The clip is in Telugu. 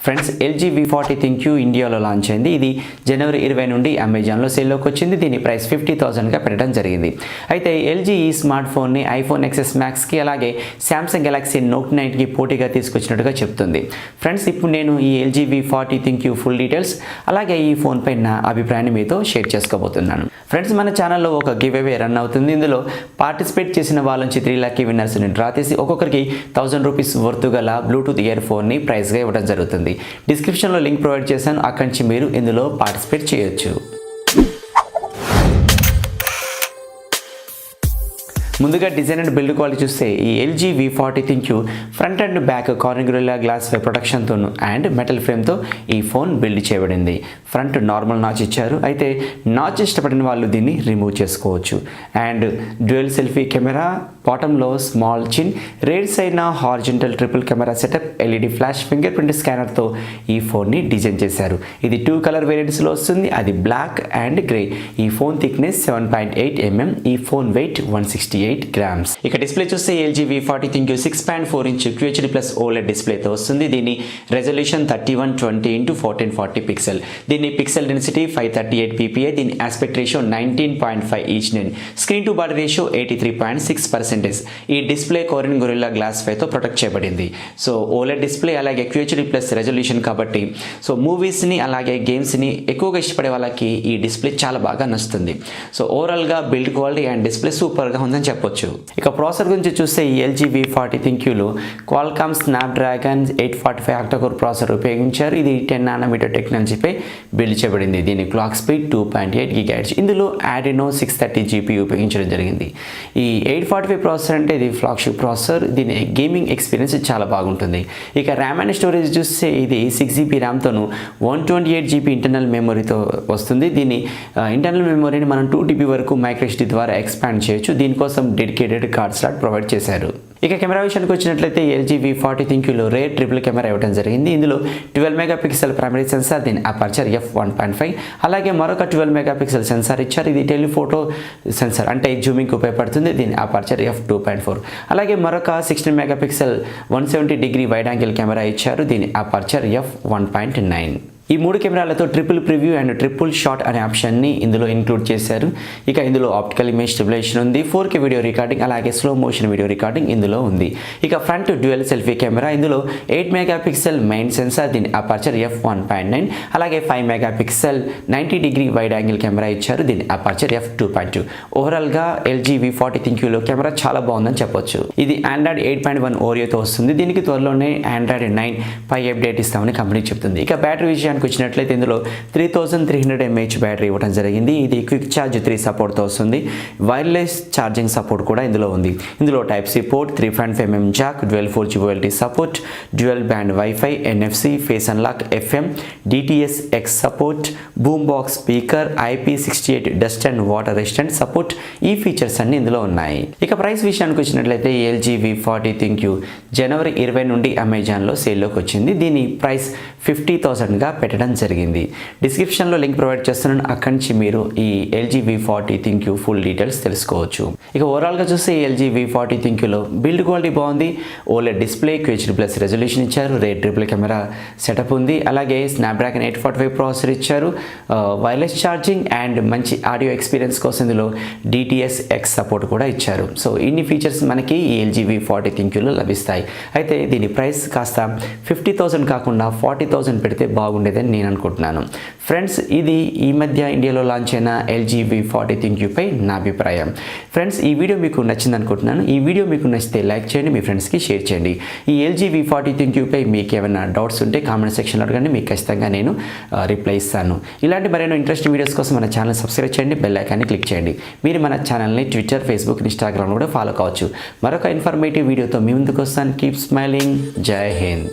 ఫ్రెండ్స్ LG V40 ThinQ ఇండియాలో లాంచ్ అయింది. ఇది జనవరి 20 నుండి అమెజాన్లో సేల్లోకి వచ్చింది. దీని ప్రైస్ 50,000గా పెట్టడం జరిగింది. అయితే LG ఈ స్మార్ట్ ఫోన్ని ఐఫోన్ XS Maxకి అలాగే శాంసంగ్ గెలాక్సీ నోట్ 9కి పోటీగా తీసుకొచ్చినట్టుగా చెప్తుంది. ఫ్రెండ్స్ ఇప్పుడు నేను ఈ LG V40 ThinQ full details అలాగే ఈ ఫోన్ పై నా అభిప్రాయాన్ని మీతో షేర్ చేసుకోబోతున్నాను. ఫ్రెండ్స్ మన ఛానల్లో ఒక గివ్ అవే రన్ అవుతుంది. ఇందులో పార్టిసిపేట్ చేసిన వాళ్ళ నుంచి 3 లక్కీ విన్నర్స్ని డ్రా చేసి ఒక్కొక్కరికి 1000 రూపీస్ వర్త్ గల బ్లూటూత్ ఇయర్ ఫోన్ని ప్రైజ్గా ఇవ్వడం జరుగుతుంది. డిస్క్రిప్షన్లో లింక్ ప్రొవైడ్ చేశాను, అక్కడి నుంచి మీరు ఇందులో పార్టిసిపేట్ చేయొచ్చు. ముందుగా డిజైన్ అండ్ బిల్డ్ క్వాలిటీ చూస్తే ఈ LG V40 ThinQ front and back Corning Gorilla glass ప్రొటెక్షన్తో అండ్ మెటల్ ఫ్రేమ్తో ఈ ఫోన్ బిల్డ్ చేయబడింది. ఫ్రంట్ నార్మల్ నాచ్ ఇచ్చారు, అయితే నాచ్ ఇష్టపడిన వాళ్ళు దీన్ని రిమూవ్ చేసుకోవచ్చు. అండ్ డ్యూయల్ సెల్ఫీ కెమెరా, బాటంలో స్మాల్ చిన్, రేర్ సైడ్న horizontal triple camera setup, LED flash fingerprint స్కానర్తో ఈ ఫోన్ని డిజైన్ చేశారు. ఇది 2 కలర్ వేరియంట్స్లో వస్తుంది, అది బ్లాక్ అండ్ గ్రే. ఈ ఫోన్ థిక్నెస్ 7.8 mm, ఈ ఫోన్ వెయిట్ 168 grams. ఇక డిస్ప్లే చూస్తే LG V40 ThinQ 6.4 inch QHD+ OLED డిస్ప్లేతో వస్తుంది. దీని రెజల్యూషన్ 3120x1440 పిక్సెల్. దీని పిక్సెల్ డెన్సిటీ 538 ppi. దీని ఆస్పెక్ట్ రేషియో 19.5 ఈచ్ 9. Screen to body ratio 83.6%. ఈ డిస్ప్లే కార్నింగ్ గొరిల్లా గ్లాస్ 5తో ప్రొటెక్ట్ చేయబడింది. సో OLED డిస్ప్లే అలాగే QHD+ రెజల్యూషన్ కాబట్టి సో మూవీస్ని అలాగే గేమ్స్ని ఎక్కువగా ఇష్టపడే వాళ్ళకి ఈ డిస్ప్లే చాలా బాగా నచ్చుతుంది. సో ఓవరాల్గా బిల్డ్ క్వాలిటీ అండ్ డిస్ప్లే సూపర్గా ఉందని చెప్పొచ్చు. ఇక ప్రాసెసర్ గురించి చూస్తే ఈ LG V40 ThinQలో క్వాల్కామ్ స్నాప్డ్రాగన్ 845 ఆక్టాకోర్ ప్రాసెసర్ ఉపయోగించారు. ఇది 10 nanometer టెక్నాలజీపై బిల్డ్ చేయబడింది. దీని క్లాక్ స్పీడ్ 2.8 GHz. ఇందులో Adreno 630 GPU ఉపయోగించడం జరిగింది. ఈ 845 ప్రాసెసర్ అంటే ఇది ఫ్లాగ్షిప్ ప్రాసెసర్. దీని గేమింగ్ ఎక్స్పీరియన్స్ చాలా బాగుంటుంది. ఇక ర్యామ్ అండ్ స్టోరేజ్ చూస్తే ఇది 6GB ర్యామ్తోను 128GB ఇంటర్నల్ మెమొరీతో వస్తుంది. దీని ఇంటర్నల్ మెమొరీని మనం 2TB వరకు మైక్రో SD ద్వారా ఎక్స్పాండ్ చేయొచ్చు. దీనికోసం డెడికేటెడ్ కార్డ్ స్లాట్ ప్రొవైడ్ చేశారు. ఇక కెమెరా విషయానికి వచ్చినట్లయితే LG V40 ThinQలో రేర్ ట్రిపుల్ కెమెరా ఇవ్వడం జరిగింది. ఇందులో 12 మెగాపిక్సెల్ ప్రైమరీ సెన్సార్, దీని అపర్చర్ f1.5, అలాగే మరొక 12 మెగాపిక్సెల్ సెన్సార్ ఇచ్చారు. ఇది టెలిఫోటో సెన్సార్ అంటే జూమింగ్ ఉపయోగపడుతుంది. దీని అపర్చర్ f2.4, అలాగే మరొక 16 మెగాపిక్సెల్ 170° వైడ్ యాంగిల్ కెమెరా ఇచ్చారు. దీని అపర్చర్ f1.9. ఈ 3 కెమెరాలతో triple preview and triple shot అనే ఆప్షన్ని ఇందులో ఇంక్లూడ్ చేశారు. ఇక ఇందులో ఆప్టికల్ ఇమేజ్ స్టెబిలైజేషన్ ఉంది, 4K వీడియో రికార్డింగ్ అలాగే స్లో మోషన్ వీడియో రికార్డింగ్ ఇందులో ఉంది. ఇక ఫ్రంట్ డ్యూయల్ సెల్ఫీ కెమెరా, ఇందులో 8 మెగాపిక్సెల్ మెయిన్ సెన్సార్, దీని అపర్చర్ f1.9, అలాగే 5 మెగాపిక్సెల్ 90° వైడ్ యాంగిల్ కెమెరా ఇచ్చారు. దీని అపర్చర్ f2.2. ఓవరాల్గా LG V40 ThinQలో కెమెరా చాలా బాగుందని చెప్పొచ్చు. ఇది Android 8.1 ఓరియోతో వస్తుంది. దీనికి త్వరలోనే Android 9 పై అప్డేట్ ఇస్తామని కంపెనీ చెప్తుంది. ఇక బ్యాటరీ విషయానికి వచ్చినట్లయితే ఇందులో 3300 mAh బ్యాటరీ ఇవ్వడం జరిగింది. ఇది క్విక్ ఛార్జ్ 3 సపోర్ట్తో వస్తుంది. వైర్లెస్ ఛార్జింగ్ సపోర్ట్ కూడా ఇందులో ఉంది. ఇందులో Type-C port, 3.5 mm Jack, dual 4G VoLTE support, dual band wifi, NFC, face unlock, FM, DTS-X support, boom box speaker, IP68 dust and water resistant support, ఈ ఫీచర్స్ అన్ని ఇందులో ఉన్నాయి. ఇక ప్రైస్ విషయానికి వచ్చినట్లయితే LG V40 ThinQ జనవరి 20 నుండి అమెజాన్లో సేల్లోకి వచ్చింది. దీని ప్రైస్ 50,000గా పెట్టడం జరిగింది. డిస్క్రిప్షన్లో లింక్ ప్రొవైడ్ చేస్తున్నాను, అక్కడి నుంచి మీరు ఈ LG V40 ThinQ full details తెలుసుకోవచ్చు. ఇక ఓవరాల్గా చూస్తే LG V40 ThinQలో బిల్డ్ క్వాలిటీ బాగుంది. OLED డిస్ప్లే, QHD+ రెజల్యూషన్ ఇచ్చారు, రేర్ ట్రిపుల్ కెమెరా సెటప్ ఉంది, అలాగే స్నాప్డ్రాగన్ 845 ప్రాసెసర్ ఇచ్చారు, వైర్లెస్ ఛార్జింగ్ అండ్ మంచి ఆడియో ఎక్స్పీరియన్స్ కోసం ఇందులో DTS-X సపోర్ట్ కూడా ఇచ్చారు. సో ఇన్ని ఫీచర్స్ మనకి ఈ LG V40 ThinQలో లభిస్తాయి. అయితే దీని ప్రైస్ కాస్త 50,000 కాకుండా 40,000 పెడితే బాగుండేదని నేను అనుకుంటున్నాను. ఫ్రెండ్స్ ఇది ఈ మధ్య ఇండియాలో లాంచ్ అయిన LG V40 ThinQ పై నా అభిప్రాయం. ఫ్రెండ్స్ ఈ వీడియో మీకు నచ్చింది అనుకుంటున్నాను. ఈ వీడియో మీకు నచ్చితే లైక్ చేయండి, మీ ఫ్రెండ్స్కి షేర్ చేయండి. ఈ LG V40 ThinQ పై మీకు ఏమైనా డౌట్స్ ఉంటే కామెంట్ సెక్షన్లో అడగండి, మీకు ఖచ్చితంగా నేను రిప్లై ఇస్తాను. ఇలాంటి మరెన్నో ఇంట్రెస్టింగ్ వీడియోస్ కోసం మన ఛానల్ సబ్స్క్రైబ్ చేయండి, బెల్ ఐకాన్ని క్లిక్ చేయండి. మీరు మన ఛానల్ని ట్విట్టర్, ఫేస్బుక్, ఇన్స్టాగ్రామ్ కూడా ఫాలో కావచ్చు. మరొక ఇన్ఫర్మేటివ్ వీడియోతో మీ ముందుకు వస్తాను. Keep smiling. జై హింద్.